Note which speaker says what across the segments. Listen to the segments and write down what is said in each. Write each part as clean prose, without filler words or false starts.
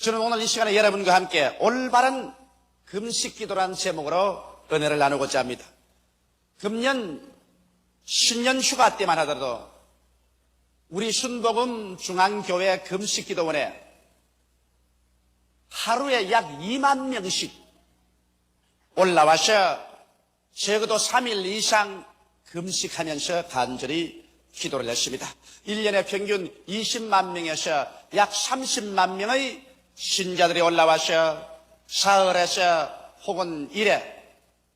Speaker 1: 저는 오늘 이 시간에 여러분과 함께 올바른 금식 기도라는 제목으로 은혜를 나누고자 합니다. 금년 신년 휴가 때만 하더라도 우리 순복음 중앙교회 금식기도원에 하루에 약 2만 명씩 올라와서 적어도 3일 이상 금식하면서 간절히 기도를 했습니다. 1년에 평균 20만 명에서 약 30만 명의 신자들이 올라와서 사흘에서 혹은 1회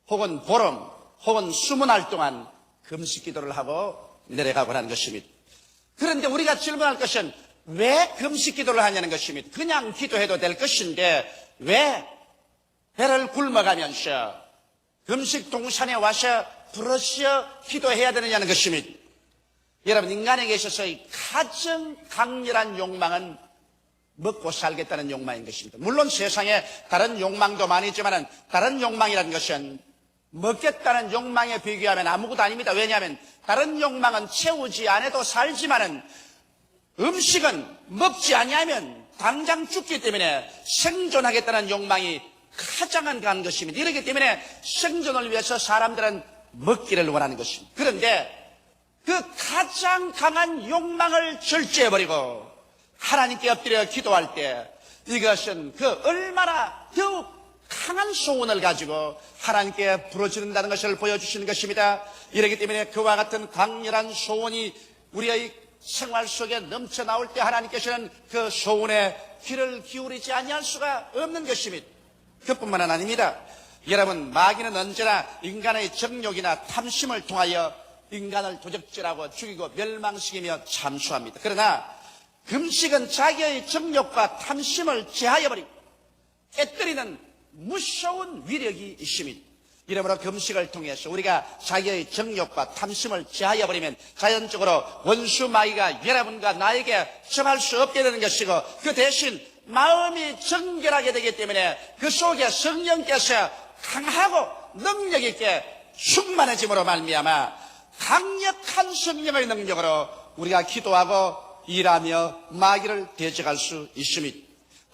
Speaker 1: 혹은 보름 혹은 20날 동안 금식 기도를 하고 내려가고 하는 것입니다. 그런데 우리가 질문할 것은 왜 금식 기도를 하냐는 것입니다. 그냥 기도해도 될 것인데 왜 배를 굶어가면서 금식 동산에 와서 부르짖어 기도해야 되느냐는 것입니다. 여러분, 인간에게 있어서의 가장 강렬한 욕망은 먹고 살겠다는 욕망인 것입니다. 물론 세상에 다른 욕망도 많이 있지만 다른 욕망이라는 것은 먹겠다는 욕망에 비교하면 아무것도 아닙니다. 왜냐하면 다른 욕망은 채우지 않아도 살지만은 음식은 먹지 아니하면 당장 죽기 때문에 생존하겠다는 욕망이 가장 강한 것입니다. 이렇기 때문에 생존을 위해서 사람들은 먹기를 원하는 것입니다. 그런데 그 가장 강한 욕망을 절제해버리고 하나님께 엎드려 기도할 때 이것은 그 얼마나 더욱 강한 소원을 가지고 하나님께 부르짖는다는 것을 보여주시는 것입니다. 이렇기 때문에 그와 같은 강렬한 소원이 우리의 생활 속에 넘쳐나올 때 하나님께서는 그 소원에 귀를 기울이지 아니할 수가 없는 것입니다. 그뿐만 아닙니다. 여러분, 마귀는 언제나 인간의 정욕이나 탐심을 통하여 인간을 도적질하고 죽이고 멸망시키며 참수합니다. 그러나 금식은 자기의 정욕과 탐심을 제하여버리고 깨뜨리는 무서운 위력이 있습니다. 이러므로 금식을 통해서 우리가 자기의 정욕과 탐심을 제하여버리면 자연적으로 원수 마귀가 여러분과 나에게 접할 수 없게 되는 것이고 그 대신 마음이 정결하게 되기 때문에 그 속에 성령께서 강하고 능력 있게 충만해짐으로 말미암아 강력한 성령의 능력으로 우리가 기도하고 일하며 마귀를 대적할 수 있습니다.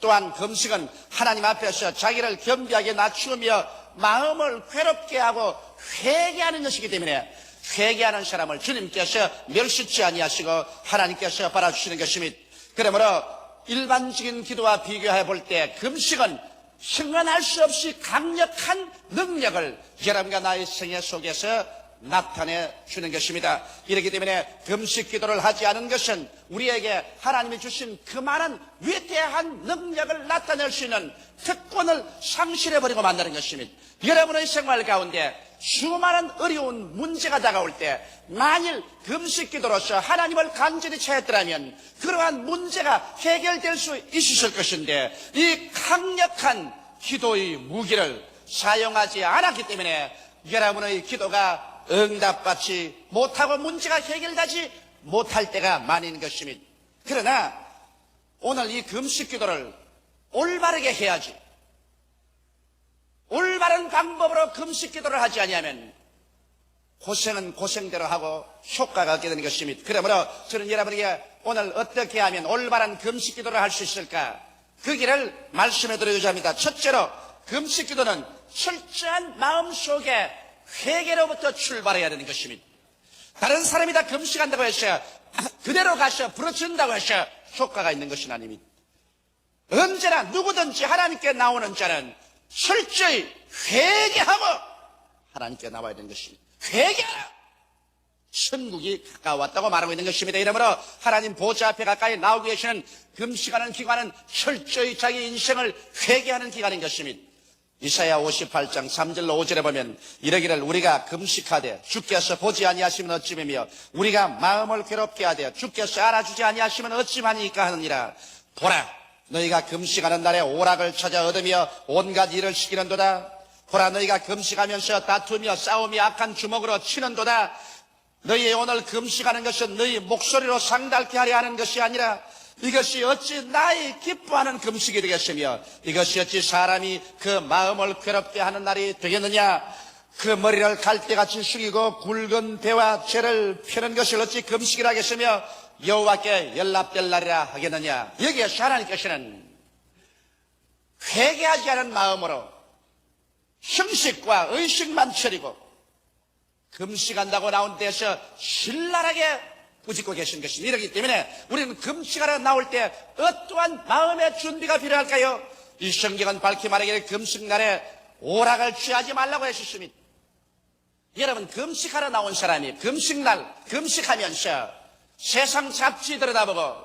Speaker 1: 또한 금식은 하나님 앞에서 자기를 겸비하게 낮추며 마음을 괴롭게 하고 회개하는 것이기 때문에 회개하는 사람을 주님께서 멸시치 아니하시고 하나님께서 바라주시는 것입니다. 그러므로 일반적인 기도와 비교해 볼 때 금식은 형언할 수 없이 강력한 능력을 여러분과 나의 생애 속에서 나타내 주는 것입니다. 이렇기 때문에 금식 기도를 하지 않은 것은 우리에게 하나님이 주신 그 많은 위대한 능력을 나타낼 수 있는 특권을 상실해버리고 만드는 것입니다. 여러분의 생활 가운데 수많은 어려운 문제가 다가올 때 만일 금식 기도로서 하나님을 간절히 찾았더라면 그러한 문제가 해결될 수 있었을 것인데 이 강력한 기도의 무기를 사용하지 않았기 때문에 여러분의 기도가 응답받지 못하고 문제가 해결되지 못할 때가 많은 것입니다. 그러나 오늘 이 금식 기도를 올바르게 해야지. 올바른 방법으로 금식 기도를 하지 아니하면 고생은 고생대로 하고 효과가 없게 되는 것입니다. 그러므로 저는 여러분에게 오늘 어떻게 하면 올바른 금식 기도를 할 수 있을까? 그 길을 말씀해 드리고자 합니다. 첫째로 금식 기도는 철저한 마음속에 회개로부터 출발해야 되는 것입니다. 다른 사람이 다 금식한다고 해서 그대로 가서 부르짖는다고 해서 효과가 있는 것은 아닙니다. 언제나 누구든지 하나님께 나오는 자는 철저히 회개하고 하나님께 나와야 되는 것입니다. 회개하라! 천국이 가까웠다고 말하고 있는 것입니다. 이러므로 하나님 보좌 앞에 가까이 나오고 계시는 금식하는 기간은 철저히 자기 인생을 회개하는 기간인 것입니다. 이사야 58장 3절로 5절에 보면 이러기를 우리가 금식하되 주께서 보지 아니하시면 어찌매며 우리가 마음을 괴롭게 하되 주께서 알아주지 아니하시면 어찌하니까 하느니라. 보라, 너희가 금식하는 날에 오락을 찾아 얻으며 온갖 일을 시키는도다. 보라, 너희가 금식하면서 다투며 싸우며 악한 주먹으로 치는도다. 너희 오늘 금식하는 것은 너희 목소리로 상달케 하려 하는 것이 아니라 이것이 어찌 나의 기뻐하는 금식이 되겠으며 이것이 어찌 사람이 그 마음을 괴롭게 하는 날이 되겠느냐. 그 머리를 갈대같이 숙이고 굵은 배와 죄를 펴는 것을 어찌 금식이라 하겠으며 여호와께 연락될 날이라 하겠느냐. 여기에서 하나님께서는 회개하지 않은 마음으로 형식과 의식만 차리고 금식한다고 나온 데서 신랄하게 꾸짖고 계신 것입니다. 이렇기 때문에 우리는 금식하러 나올 때 어떠한 마음의 준비가 필요할까요? 이 성경은 밝히 말하기를 금식날에 오락을 취하지 말라고 하셨습니다. 여러분, 금식하러 나온 사람이 금식날 금식하면서 세상 잡지 들여다보고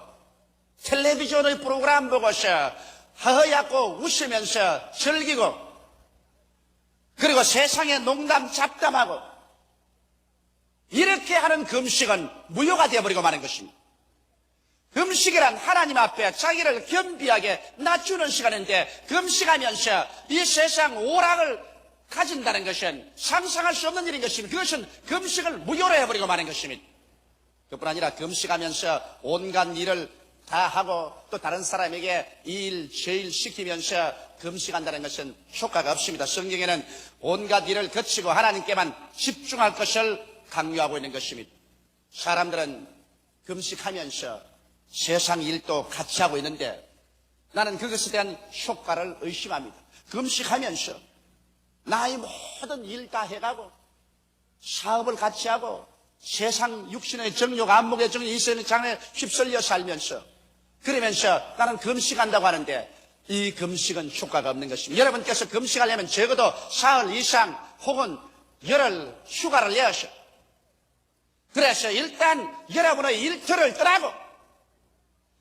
Speaker 1: 텔레비전의 프로그램 보고서 허허얗고 웃으면서 즐기고 그리고 세상에 농담 잡담하고 이렇게 하는 금식은 무효가 되어버리고 마는 것입니다. 금식이란 하나님 앞에 자기를 겸비하게 낮추는 시간인데 금식하면서 이 세상 오락을 가진다는 것은 상상할 수 없는 일인 것입니다. 그것은 금식을 무효로 해버리고 마는 것입니다. 그뿐 아니라 금식하면서 온갖 일을 다 하고 또 다른 사람에게 이 일 저 일 시키면서 금식한다는 것은 효과가 없습니다. 성경에는 온갖 일을 거치고 하나님께만 집중할 것을 강요하고 있는 것입니다. 사람들은 금식하면서 세상 일도 같이 하고 있는데 나는 그것에 대한 효과를 의심합니다. 금식하면서 나의 모든 일 다 해가고 사업을 같이 하고 세상 육신의 정욕, 안목의 정욕, 이성의 장애에 휩쓸려 살면서 그러면서 나는 금식한다고 하는데 이 금식은 효과가 없는 것입니다. 여러분께서 금식하려면 적어도 사흘 이상 혹은 열흘 휴가를 내셔. 그래서 일단 여러분의 일터를 떠나고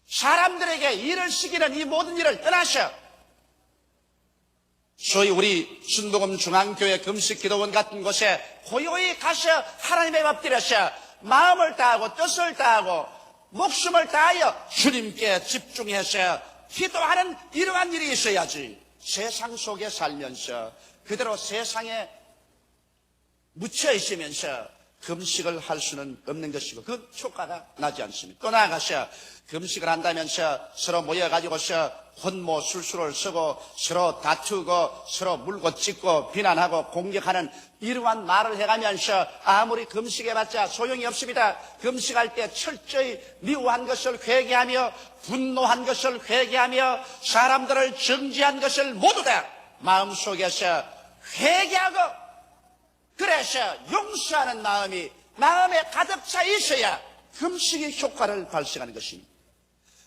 Speaker 1: 사람들에게 일을 시키는 이 모든 일을 떠나셔. 소위 우리 순복음 중앙교회 금식기도원 같은 곳에 고요히 가서 하나님의 엎드려서 마음을 다하고 뜻을 다하고 목숨을 다하여 주님께 집중해서 기도하는 이러한 일이 있어야지. 세상 속에 살면서 그대로 세상에 묻혀 있으면서 금식을 할 수는 없는 것이고 그 효과가 나지 않습니다. 또 나아가서 금식을 한다면서 서로 모여가지고서 혼모 술수를 쓰고 서로 다투고 서로 물고 찢고 비난하고 공격하는 이러한 말을 해가면서 아무리 금식해봤자 소용이 없습니다. 금식할 때 철저히 미워한 것을 회개하며 분노한 것을 회개하며 사람들을 정죄한 것을 모두 다 마음속에서 회개하고 그래서 용서하는 마음이 마음에 가득 차 있어야 금식의 효과를 발생하는 것입니다.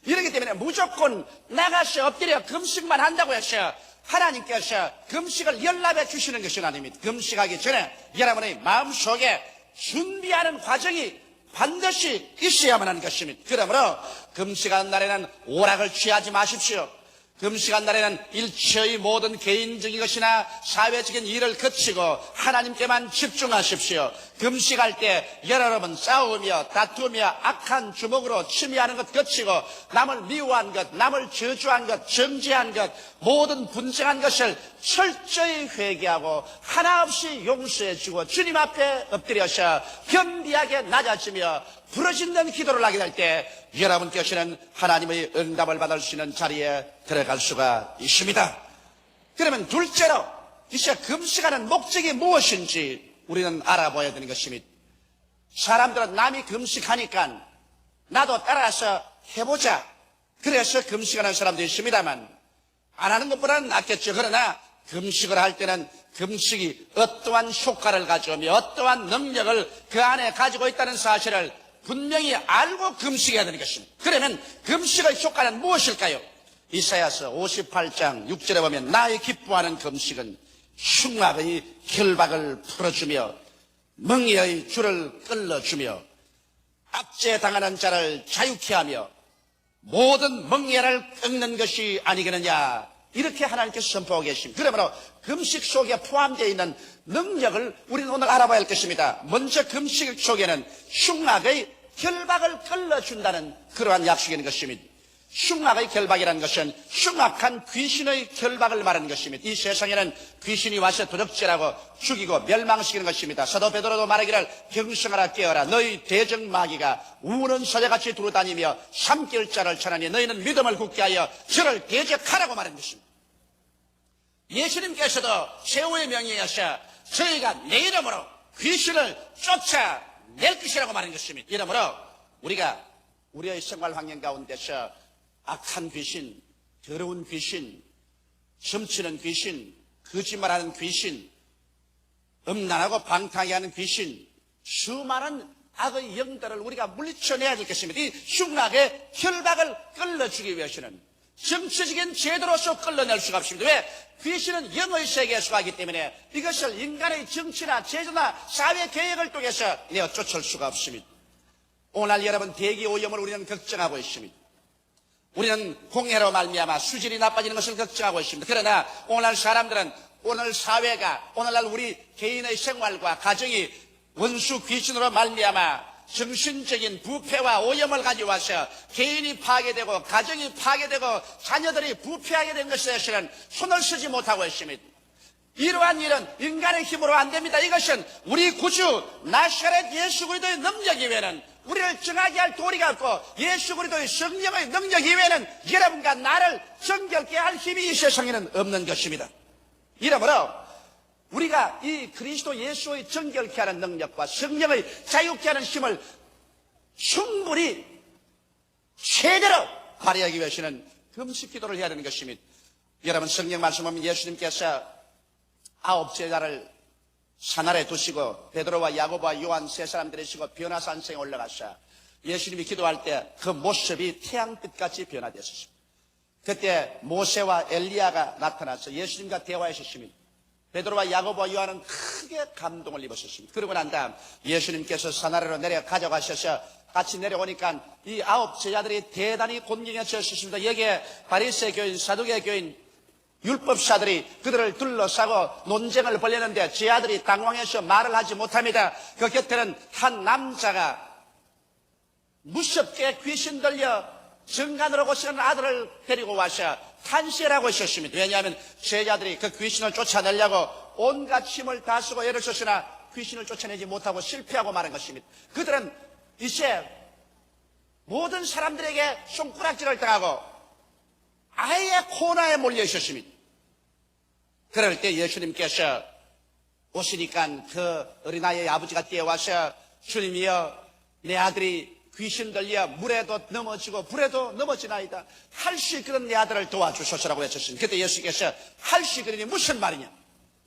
Speaker 1: 이렇기 때문에 무조건 나가서 엎드려 금식만 한다고 해서 하나님께서 금식을 연락해 주시는 것은 아닙니다. 금식하기 전에 여러분의 마음속에 준비하는 과정이 반드시 있어야만 하는 것입니다. 그러므로 금식하는 날에는 오락을 취하지 마십시오. 금식한 날에는 일체의 모든 개인적인 것이나 사회적인 일을 거치고 하나님께만 집중하십시오. 금식할 때 여러분 싸우며 다투며 악한 주먹으로 침해하는 것 거치고 남을 미워한 것, 남을 저주한 것, 정죄한 것, 모든 분쟁한 것을 철저히 회개하고 하나 없이 용서해주고 주님 앞에 엎드려서 겸비하게 낮아지며 부르짖는 기도를 하게 될 때 여러분께서는 하나님의 응답을 받을 수 있는 자리에 들어갈 수가 있습니다. 그러면 둘째로 이제 금식하는 목적이 무엇인지 우리는 알아봐야 되는 것입니다. 사람들은 남이 금식하니까 나도 따라서 해보자. 그래서 금식하는 사람도 있습니다만 안 하는 것보다는 낫겠죠. 그러나 금식을 할 때는 금식이 어떠한 효과를 가져오며 어떠한 능력을 그 안에 가지고 있다는 사실을 분명히 알고 금식해야 되는 것입니다. 그러면 금식의 효과는 무엇일까요? 이사야서 58장 6절에 보면 나의 기뻐하는 금식은 흉악의 결박을 풀어주며 멍에의 줄을 끌어주며 압제당하는 자를 자유케 하며 모든 멍에를 꺾는 것이 아니겠느냐, 이렇게 하나님께서 선포하고 계십니다. 그러므로 금식 속에 포함되어 있는 능력을 우리는 오늘 알아봐야 할 것입니다. 먼저 금식 속에는 흉악의 결박을 끌어준다는 그러한 약속이 있는 것입니다. 흉악의 결박이라는 것은 흉악한 귀신의 결박을 말하는 것입니다. 이 세상에는 귀신이 와서 도적질하고 죽이고 멸망시키는 것입니다. 사도 베드로도 말하기를 경성하라 깨어라, 너희 대적마귀가 우는 소자같이 두루다니며 삼킬 자를 찾으니 너희는 믿음을 굳게 하여 저를 대적하라고 말하는 것입니다. 예수님께서도 최후의 명예여서 저희가 내 이름으로 귀신을 쫓아낼 것이라고 말하는 것입니다. 이러므로 우리가 우리의 생활 환경 가운데서 악한 귀신, 더러운 귀신, 점치는 귀신, 거짓말하는 귀신, 음란하고 방탕하게 하는 귀신, 수많은 악의 영들을 우리가 물리쳐내야 될 것입니다. 이 흉악의 혈박을 끌어주기 위해서는 정치적인 제도로서 끌어낼 수가 없습니다. 왜? 귀신은 영의 세계에 속하기 때문에 이것을 인간의 정치나 제도나 사회 계획을 통해서 내어 쫓을 수가 없습니다. 오늘 여러분 대기 오염을 우리는 걱정하고 있습니다. 우리는 공해로 말미암아 수질이 나빠지는 것을 걱정하고 있습니다. 그러나 오늘 사람들은 오늘 사회가 오늘날 우리 개인의 생활과 가정이 원수 귀신으로 말미암아 정신적인 부패와 오염을 가져와서 개인이 파괴되고 가정이 파괴되고 자녀들이 부패하게 된 것에 대해서는 손을 쓰지 못하고 있습니다. 이러한 일은 인간의 힘으로 안 됩니다. 이것은 우리 구주 나사렛 예수 그리스도의 능력 이외에는 우리를 정하게 할 도리가 없고 예수 그리스도의 성령의 능력 이외에는 여러분과 나를 정결케 할 힘이 이 세상에는 없는 것입니다. 이러므로 우리가 이 그리스도 예수의 정결케 하는 능력과 성령의 자유케 하는 힘을 충분히 제대로 발휘하기 위해서는 금식 기도를 해야 되는 것입니다. 여러분 성경 말씀 보면 예수님께서 9 제자를 산 아래 두시고 베드로와 야고보와 요한 세 사람 데리시고 변화산성에 올라가서 예수님이 기도할 때 그 모습이 태양빛같이 변화되었습니다. 그때 모세와 엘리야가 나타나서 예수님과 대화하셨습니다. 베드로와 야고보와 요한은 크게 감동을 입었습니다. 그러고 난 다음 예수님께서 산 아래로 내려 가져가셔서 같이 내려오니까 이 9 제자들이 대단히 곤경해졌습니다. 여기에 바리새 교인, 사두개 교인, 율법사들이 그들을 둘러싸고 논쟁을 벌였는데 제 아들이 당황해서 말을 하지 못합니다. 그 곁에는 한 남자가 무섭게 귀신 들려 정간으로 고시는 아들을 데리고 와서 탄시라고 있었습니다. 왜냐하면 제자들이 그 귀신을 쫓아내려고 온갖 힘을 다 쓰고 애를 썼으나 귀신을 쫓아내지 못하고 실패하고 마는 것입니다. 그들은 이제 모든 사람들에게 손가락질을 당하고 아예 코너에 몰려 있었습니다. 그럴 때 예수님께서 오시니까 그 어린아이의 아버지가 뛰어와서 주님이여 내 아들이 귀신 들려 물에도 넘어지고 불에도 넘어지나이다. 할 수 있거든 내 아들을 도와주소서라고 했었습니다. 그때 예수께서 할 수 있거든이 무슨 말이냐.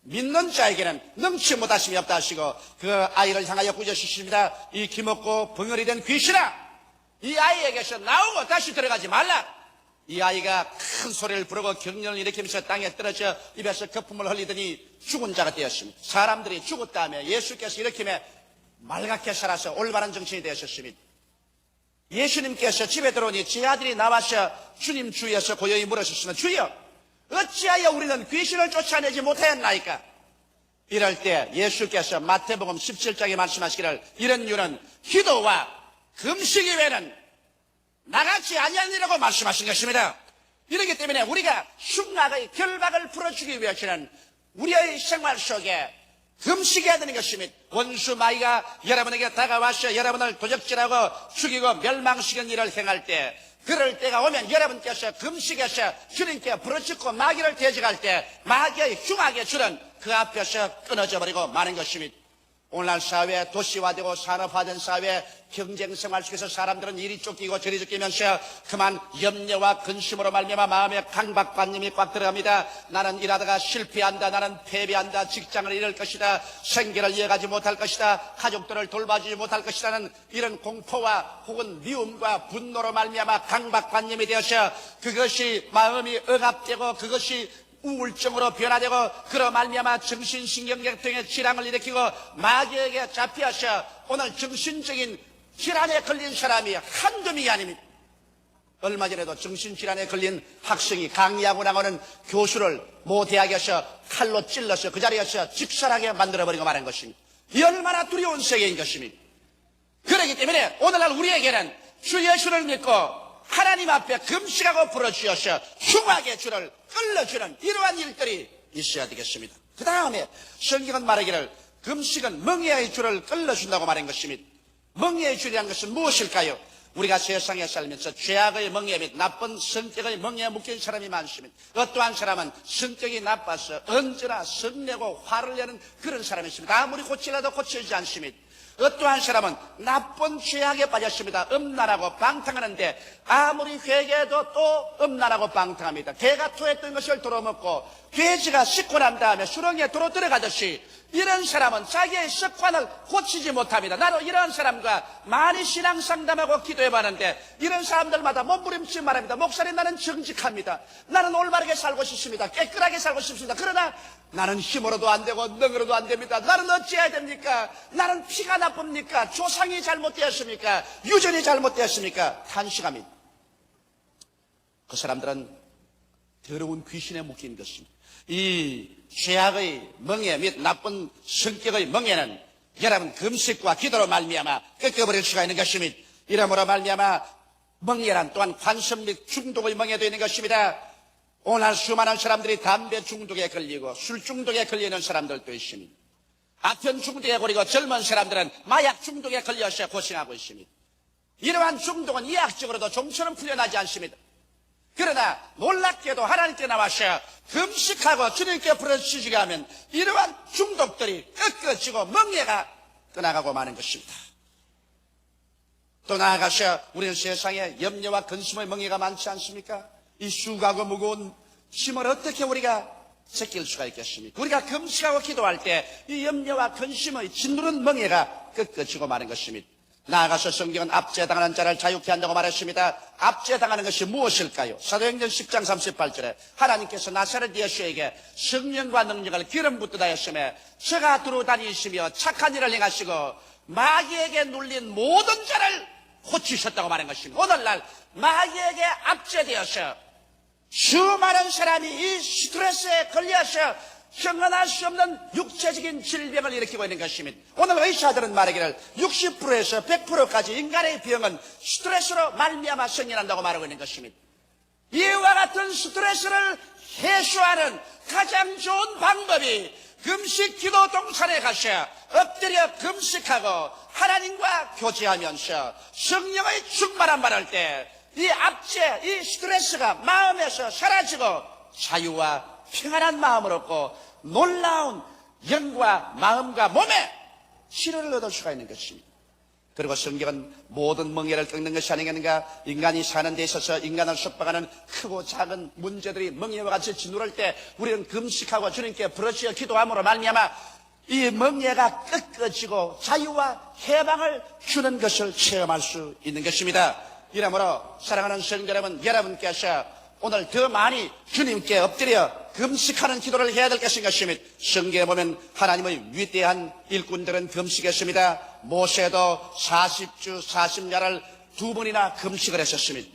Speaker 1: 믿는 자에게는 넘치 못하심이 없다 하시고 그 아이를 향하여 꾸짖으십니다. 이 기먹고 벙어리 된 귀신아 이 아이에게서 나오고 다시 들어가지 말라. 이 아이가 큰 소리를 부르고 경련을 일으키면서 땅에 떨어져 입에서 거품을 흘리더니 죽은 자가 되었습니다. 사람들이 죽었다며 예수께서 일으킴에 맑게 살아서 올바른 정신이 되었습니다. 예수님께서 집에 들어오니 제 아들이 나와서 주님 주위에서 고요히 물으셨으면 주여 어찌하여 우리는 귀신을 쫓아내지 못하였나이까. 이럴 때 예수께서 마태복음 17장에 말씀하시기를 이런 이유는 기도와 금식 이외에는 나같이 아니하니라고 말씀하신 것입니다. 이렇기 때문에 우리가 흉악의 결박을 풀어주기 위해서는 우리의 생활 속에 금식해야 되는 것입니다. 원수 마귀가 여러분에게 다가와서 여러분을 도적질하고 죽이고 멸망시키는 일을 행할 때 그럴 때가 오면 여러분께서 금식해서 주님께 부르짖고 마귀를 대적할 때 마귀의 흉악의 줄은 그 앞에서 끊어져 버리고 마는 것입니다. 오늘날 사회 도시화되고 산업화된 사회 경쟁생활 속에서 사람들은 이리 쫓기고 저리 쫓기면서 그만 염려와 근심으로 말미암아 마음에 강박관념이 꽉 들어갑니다. 나는 일하다가 실패한다. 나는 패배한다. 직장을 잃을 것이다. 생계를 이어가지 못할 것이다. 가족들을 돌봐주지 못할 것이라는 이런 공포와 혹은 미움과 분노로 말미암아 강박관념이 되어서 그것이 마음이 억압되고 그것이 우울증으로 변화되고 그로 말미암아 정신신경계통의 질환을 일으키고 마귀에게 잡혀서 오늘 정신적인 질환에 걸린 사람이 한두 명이 아닙니다. 얼마 전에도 정신질환에 걸린 학생이 강의하고 나오는 교수를 모 대학에서 칼로 찔러서 그 자리에서 직살하게 만들어버리고 말한 것입니다. 이 얼마나 두려운 세계인 것입니다. 그렇기 때문에 오늘날 우리에게는 주 예수를 믿고 하나님 앞에 금식하고 부르짖어서 흉악의 줄을 끌어주는 이러한 일들이 있어야 되겠습니다. 그 다음에 성경은 말하기를 금식은 멍에의 줄을 끌어준다고 말한 것입니다. 멍에의 줄이라는 것은 무엇일까요? 우리가 세상에 살면서 죄악의 멍에 및 나쁜 성격의 멍에에 묶인 사람이 많습니다. 어떠한 사람은 성격이 나빠서 언제나 성내고 화를 내는 그런 사람이 있습니다. 아무리 고치려도 고쳐지지 않습니다. 어떠한 사람은 나쁜 죄악에 빠졌습니다. 음란하고 방탕하는데 아무리 회개해도 또 음란하고 방탕합니다. 개가 토했던 것을 도로먹고 돼지가 씻고 난 다음에 수렁에 도로 들어가듯이 이런 사람은 자기의 습관을 고치지 못합니다. 나도 이런 사람과 많이 신앙 상담하고 기도해봤는데 이런 사람들마다 몸부림치고 말합니다. 목사님, 나는 정직합니다. 나는 올바르게 살고 싶습니다. 깨끗하게 살고 싶습니다. 그러나 나는 힘으로도 안 되고 능으로도 안 됩니다. 나는 어찌해야 됩니까? 나는 피가 나쁩니까? 조상이 잘못되었습니까? 유전이 잘못되었습니까? 탄식합니다. 그 사람들은 더러운 귀신에 묶인 것입니다. 이 죄악의 멍에 및 나쁜 성격의 멍에는 여러분 금식과 기도로 말미암아 꺾어버릴 수가 있는 것입니다. 이러므로 말미암아 멍에란 또한 관심 및 중독의 멍에도 있는 것입니다. 오늘 수많은 사람들이 담배 중독에 걸리고 술 중독에 걸리는 사람들도 있습니다. 아편 중독에 걸리고 젊은 사람들은 마약 중독에 걸려서 고생하고 있습니다. 이러한 중독은 의학적으로도 좀처럼 풀려나지 않습니다. 그러나 놀랍게도 하나님께 나와서 금식하고 주님께 부르짖게 하면 이러한 중독들이 꺾어지고 멍에가 떠나가고 마는 것입니다. 또 나아가서 우리는 세상에 염려와 근심의 멍에가 많지 않습니까? 이 수고하고 무거운 짐을 어떻게 우리가 제낄 수가 있겠습니까? 우리가 금식하고 기도할 때 이 염려와 근심의 짓누른 멍에가 꺾어지고 마는 것입니다. 나아가서 성경은 압제당하는 자를 자유케 한다고 말했습니다. 압제당하는 것이 무엇일까요? 사도행전 10장 38절에 하나님께서 나사렛 예수에게 성령과 능력을 기름 붓듯 하였으며 저가 두루 다니시며 착한 일을 행하시고 마귀에게 눌린 모든 자를 고치셨다고 말한 것입니다. 오늘날 마귀에게 압제되어서 수많은 사람이 이 스트레스에 걸려서 형언할 수 없는 육체적인 질병을 일으키고 있는 것입니다. 오늘 의사들은 말하기를 60%에서 100%까지 인간의 병은 스트레스로 말미암아 생겨난다고 말하고 있는 것입니다. 이와 같은 스트레스를 해소하는 가장 좋은 방법이 금식 기도 동산에 가서 엎드려 금식하고 하나님과 교제하면서 성령의 충만함 받을 때 이 압제, 이 스트레스가 마음에서 사라지고 자유와 평안한 마음을 얻고 놀라운 영과 마음과 몸에 치료를 얻을 수가 있는 것입니다. 그리고 성경은 모든 멍에를 꺾는 것이 아니겠는가? 인간이 사는 데 있어서 인간을 속박하는 크고 작은 문제들이 멍에와 같이 짓누를 때 우리는 금식하고 주님께 부르짖어 기도함으로 말미암아 이 멍에가 꺾어지고 자유와 해방을 주는 것을 체험할 수 있는 것입니다. 이러므로 사랑하는 성도 여러분, 여러분께서 오늘 더 많이 주님께 엎드려 금식하는 기도를 해야 될 것인 것입니다. 성경에 보면 하나님의 위대한 일꾼들은 금식했습니다. 모세도 40주 40야를 2번이나 금식을 했었습니다.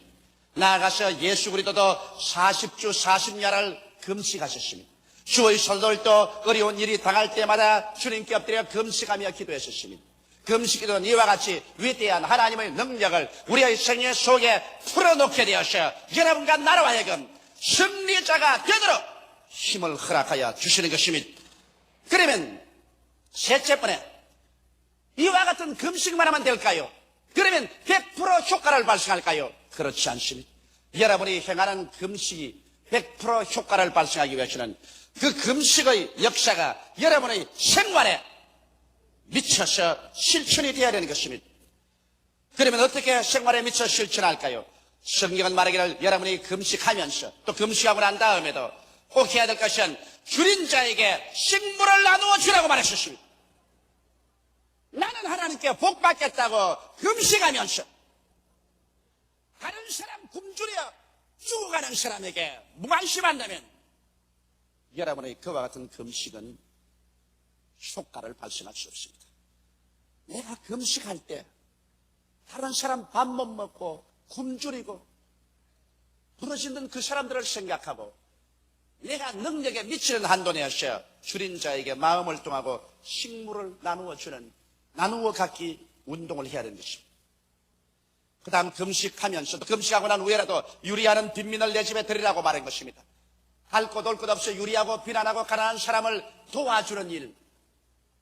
Speaker 1: 나아가서 예수 그리스도도 40주 40야를 금식하셨습니다. 주의 사도들도 어려운 일이 당할 때마다 주님께 엎드려 금식하며 기도했었습니다. 금식기도는 이와 같이 위대한 하나님의 능력을 우리의 생애 속에 풀어놓게 되어서 여러분과 나로 하여금 승리자가 되도록 힘을 허락하여 주시는 것입니다. 그러면 셋째번에 이와 같은 금식만 하면 될까요? 그러면 100% 효과를 발생할까요? 그렇지 않습니다. 여러분이 행하는 금식이 100% 효과를 발생하기 위해서는 그 금식의 역사가 여러분의 생활에 미쳐서 실천이 되어야 되는 것입니다. 그러면 어떻게 생활에 미쳐 실천할까요? 성경은 말하기를 여러분이 금식하면서 또 금식하고 난 다음에도 꼭 해야 될 것은 줄인 자에게 식물을 나누어 주라고 말했습니다. 나는 하나님께 복 받겠다고 금식하면서 다른 사람 굶주려 죽어가는 사람에게 무관심한다면 여러분의 그와 같은 금식은 효과를 발생할 수 없습니다. 내가 금식할 때 다른 사람 밥 못 먹고 굶주리고 부러지는 그 사람들을 생각하고 내가 능력에 미치는 한도 내에서 줄인 자에게 마음을 통하고 식물을 나누어 갖기 운동을 해야 되는 것입니다. 그 다음 금식하면서도 금식하고 난 후에라도 유리하는 빈민을 내 집에 드리라고 말한 것입니다. 할 것 올 것 없이 유리하고 비난하고 가난한 사람을 도와주는 일,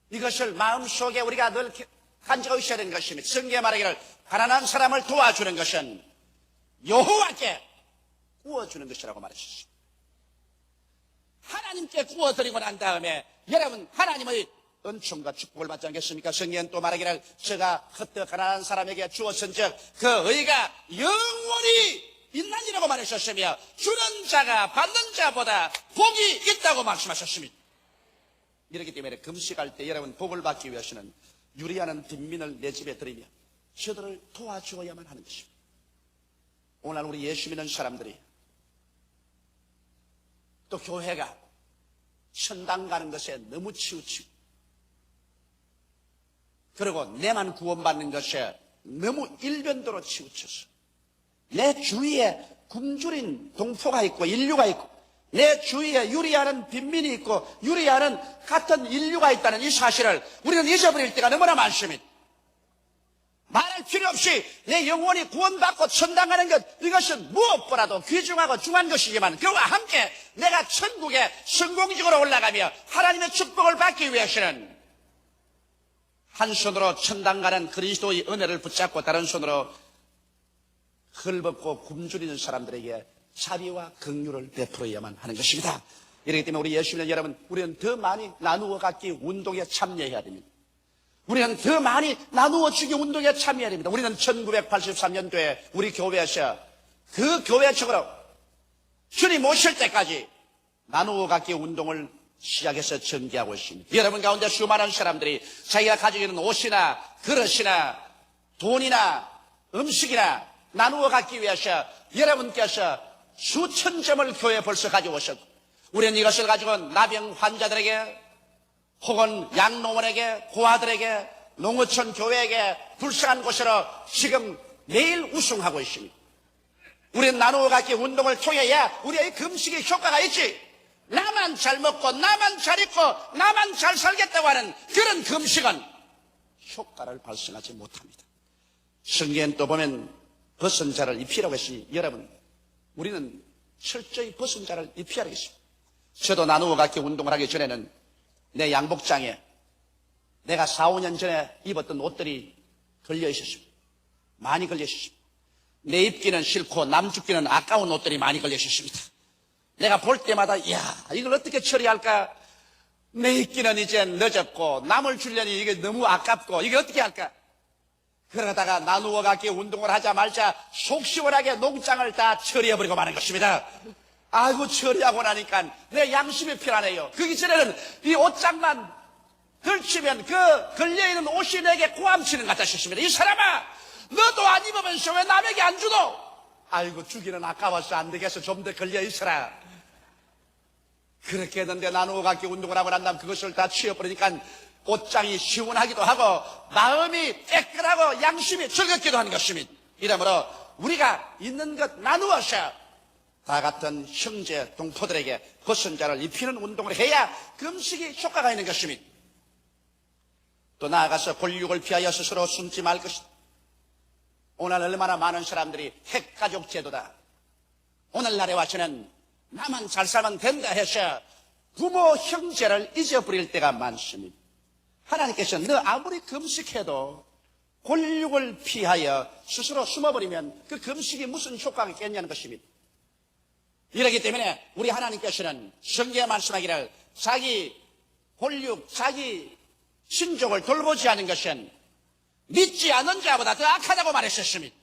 Speaker 1: 이것을 마음속에 우리가 늘 간직하고 있어야 되는 것입니다. 성경에 말하기를 가난한 사람을 도와주는 것은 여호와께 구워주는 것이라고 말했습니다. 하나님께 구워드리고 난 다음에 여러분 하나님의 은총과 축복을 받지 않겠습니까? 성경은 또 말하기를 저가 헛되어 가난한 사람에게 주었은즉 그 의가 영원히 있나니라고 말하셨으며 주는 자가 받는 자보다 복이 있다고 말씀하셨습니다. 이렇기 때문에 금식할 때 여러분 복을 받기 위해서는 유리하는 빈민을 내 집에 들이며 저들을 도와주어야만 하는 것입니다. 오늘 우리 예수 믿는 사람들이 또 교회가 천당 가는 것에 너무 치우치고 그리고 내만 구원받는 것에 너무 일변도로 치우쳐서 내 주위에 굶주린 동포가 있고 인류가 있고 내 주위에 유리하는 빈민이 있고 유리하는 같은 인류가 있다는 이 사실을 우리는 잊어버릴 때가 너무나 많습니다. 말할 필요 없이 내 영혼이 구원받고 천당 가는 것 이것은 무엇보다도 귀중하고 중요한 것이지만 그와 함께 내가 천국에 성공적으로 올라가며 하나님의 축복을 받기 위해서는 한 손으로 천당 가는 그리스도의 은혜를 붙잡고 다른 손으로 헐벗고 굶주리는 사람들에게 자비와 긍휼을 베풀어야만 하는 것입니다. 이렇기 때문에 우리 예수 믿는 여러분, 우리는 더 많이 나누어 갖기 운동에 참여해야 됩니다. 우리는 더 많이 나누어 주기 운동에 참여해야 됩니다. 우리는 1983년도에 우리 교회에서 그 교회적으로 주님 오실 때까지 나누어 갖기 운동을 시작해서 전개하고 있습니다. 여러분 가운데 수많은 사람들이 자기가 가지고 있는 옷이나 그릇이나 돈이나 음식이나 나누어 갖기 위해서 여러분께서 수천 점을 교회에 벌써 가지고 오셨고 우리는 이것을 가지고 나병 환자들에게 혹은 양로원에게 고아들에게 농어촌 교회에게 불쌍한 곳으로 지금 매일 우승하고 있습니다. 우리는 나누어 갖기 운동을 통해야 우리의 금식의 효과가 있지. 나만 잘 먹고 나만 잘 입고 나만 잘 살겠다고 하는 그런 금식은 효과를 발생하지 못합니다. 성경엔 또 보면 벗은 자를 입히라고 했으니 여러분 우리는 철저히 벗은 자를 입혀야 하겠습니다. 저도 나누어 갖기 운동을 하기 전에는 내 양복장에 내가 4, 5년 전에 입었던 옷들이 걸려 있었습니다. 많이 걸려 있었습니다. 내 입기는 싫고 남 죽기는 아까운 옷들이 많이 걸려 있었습니다. 내가 볼 때마다 이야 이걸 어떻게 처리할까? 내 입기는 이제 늦었고 남을 주려니 이게 너무 아깝고 이게 어떻게 할까? 그러다가 나누어 갖기 운동을 하자 말자 속 시원하게 농장을 다 처리해버리고 마는 것입니다. 아이고 처리하고 나니까 내 양심이 편하네요. 그 이전에는 이 옷장만 걸치면 그 걸려있는 옷이 내게 고함치는 것 같다 싶습니다. 이 사람아 너도 안 입으면서 왜 남에게 안 주노? 아이고 주기는 아까워서 안 되겠어 좀 더 걸려있어라. 그렇게 했는데 나누어 갖기 운동을 하고 난 다음 그것을 다 치워버리니까 옷장이 시원하기도 하고 마음이 깨끗하고 양심이 즐겁기도 하는 것입니다. 이러므로 우리가 있는 것 나누어서 다 같은 형제 동포들에게 벗은 자를 입히는 운동을 해야 금식이 효과가 있는 것입니다. 또 나아가서 권력을 피하여 스스로 숨지 말 것이다. 오늘 얼마나 많은 사람들이 핵가족 제도다. 오늘날에 와서는 나만 잘 살면 된다 해서 부모 형제를 잊어버릴 때가 많습니다. 하나님께서는 너 아무리 금식해도 권력을 피하여 스스로 숨어버리면 그 금식이 무슨 효과가 있겠냐는 것입니다. 이렇기 때문에 우리 하나님께서는 성경에 말씀하기를 자기 권력, 자기 신족을 돌보지 않은 것은 믿지 않은 자보다 더 악하다고 말했었습니다.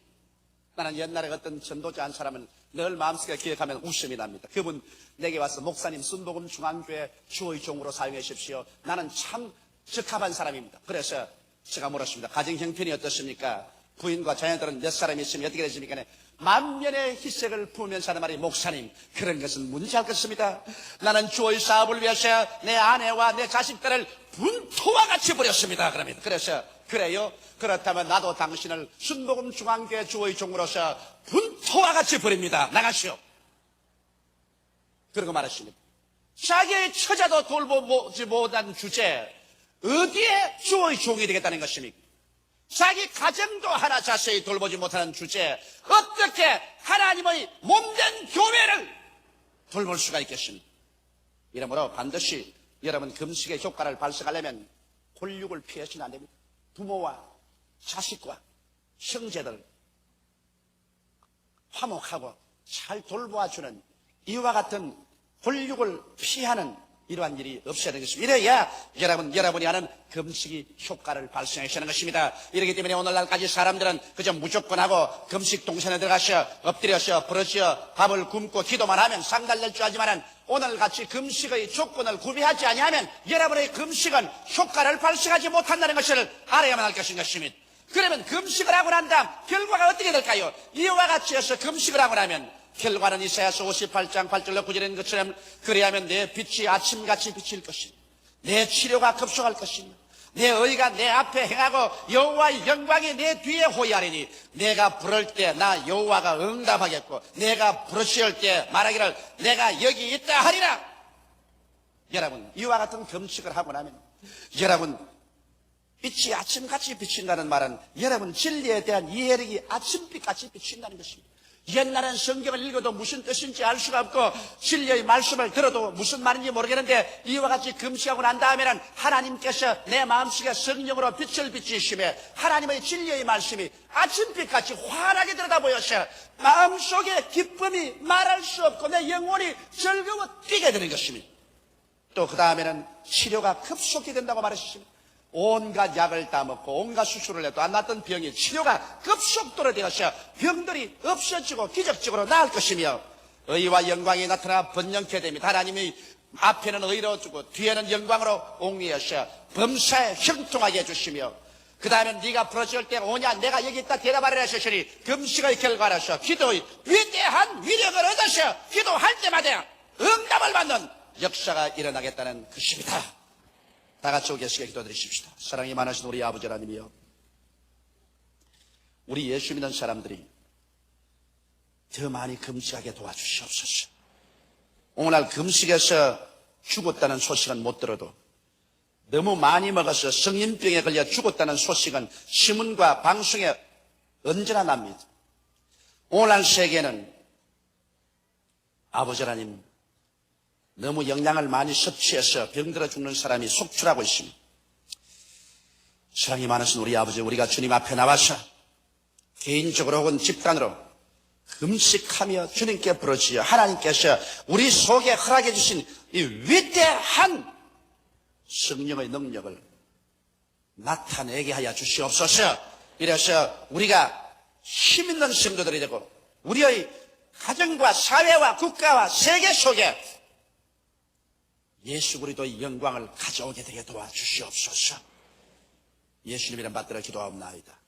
Speaker 1: 나는 옛날에 어떤 전도자 한 사람은 늘 마음속에 기억하면 웃음이 납니다. 그분 내게 와서 목사님 순복음 중앙교회 주의 종으로 사용해 주십시오. 나는 참 적합한 사람입니다. 그래서 제가 물었습니다. 가정 형편이 어떻습니까? 부인과 자녀들은 몇 사람이 있으면 어떻게 되십니까? 만면의 희색을 품으면서 하는 말이 목사님 그런 것은 문제 없겠습니다. 나는 주의 사업을 위해서 내 아내와 내 자식들을 분토와 같이 버렸습니다. 그럽니다. 그래서 그래요? 그렇다면 나도 당신을 순복음 중앙교회 주의 종으로서 분토와 같이 버립니다. 나가시오. 그러고 말했습니다. 자기의 처자도 돌보지 못한 주제 어디에 주의 종이 되겠다는 것입니까? 자기 가정도 하나 자세히 돌보지 못하는 주제 어떻게 하나님의 몸된 교회를 돌볼 수가 있겠습니까? 이러므로 반드시 여러분 금식의 효과를 발생하려면 권력을 피해서는 안 됩니다. 부모와 자식과 형제들 화목하고 잘 돌보아주는 이와 같은 권력을 피하는 이러한 일이 없어야 되는 것입니다. 이래야 여러분이 하는 금식이 효과를 발생하시는 것입니다. 이렇기 때문에 오늘날까지 사람들은 그저 무조건 하고 금식 동선에 들어가셔 엎드려서 부러져 밥을 굶고 기도만 하면 상달될 줄 알지만 오늘같이 금식의 조건을 구비하지 아니하면 여러분의 금식은 효과를 발생하지 못한다는 것을 알아야만 할 것입니다. 그러면 금식을 하고 난 다음 결과가 어떻게 될까요? 이와 같이 해서 금식을 하고 나면 결과는 이사야서 58장 8절로 9절에 있는 것처럼 그래야면 내 빛이 아침같이 비칠 것이며 내 치료가 급속할 것이며 내 의가 내 앞에 행하고 여호와의 영광이 내 뒤에 호위하리니 내가 부를 때 나 여호와가 응답하겠고 내가 부르실 때 말하기를 내가 여기 있다 하리라. 여러분 이와 같은 금식을 하고 나면 여러분 빛이 아침같이 비친다는 말은 여러분 진리에 대한 이해력이 아침빛같이 비친다는 것입니다. 옛날엔 성경을 읽어도 무슨 뜻인지 알 수가 없고 진리의 말씀을 들어도 무슨 말인지 모르겠는데 이와 같이 금식하고 난 다음에는 하나님께서 내 마음속에 성령으로 빛을 비치시며 하나님의 진리의 말씀이 아침빛같이 환하게 들여다보여서 마음속에 기쁨이 말할 수 없고 내 영혼이 즐거워 뛰게 되는 것입니다. 또 그 다음에는 치료가 급속히 된다고 말하셨습니다. 온갖 약을 다 먹고 온갖 수술을 해도 안 낫던 병이 치료가 급속도로 되어서 병들이 없어지고 기적적으로 나을 것이며 의와 영광이 나타나 번영케 됩니다. 하나님이 앞에는 의로 주고 뒤에는 영광으로 옹리하셔 범사에 형통하게 해주시며 그 다음에 네가 부러질 때 오냐 내가 여기 있다 대답하리라 하시니 금식의 결과로서 기도의 위대한 위력을 얻으셔 기도할 때마다 응답을 받는 역사가 일어나겠다는 것입니다. 다 같이 계시게 기도드리십시다. 사랑이 많으신 우리 아버지 하나님이여, 우리 예수 믿는 사람들이 더 많이 금식하게 도와주시옵소서. 오늘날 금식에서 죽었다는 소식은 못 들어도 너무 많이 먹어서 성인병에 걸려 죽었다는 소식은 신문과 방송에 언제나 납니다. 오늘날 세계는 아버지 하나님 너무 영양을 많이 섭취해서 병들어 죽는 사람이 속출하고 있습니다. 사랑이 많으신 우리 아버지, 우리가 주님 앞에 나와서 개인적으로 혹은 집단으로 금식하며 주님께 부르짖어 하나님께서 우리 속에 허락해 주신 이 위대한 성령의 능력을 나타내게 하여 주시옵소서. 이래서 우리가 힘 있는 성도들이 되고 우리의 가정과 사회와 국가와 세계 속에 예수 그리스도의 영광을 가져오게 되게 도와주시옵소서. 예수님 이름 받들어 기도하옵나이다.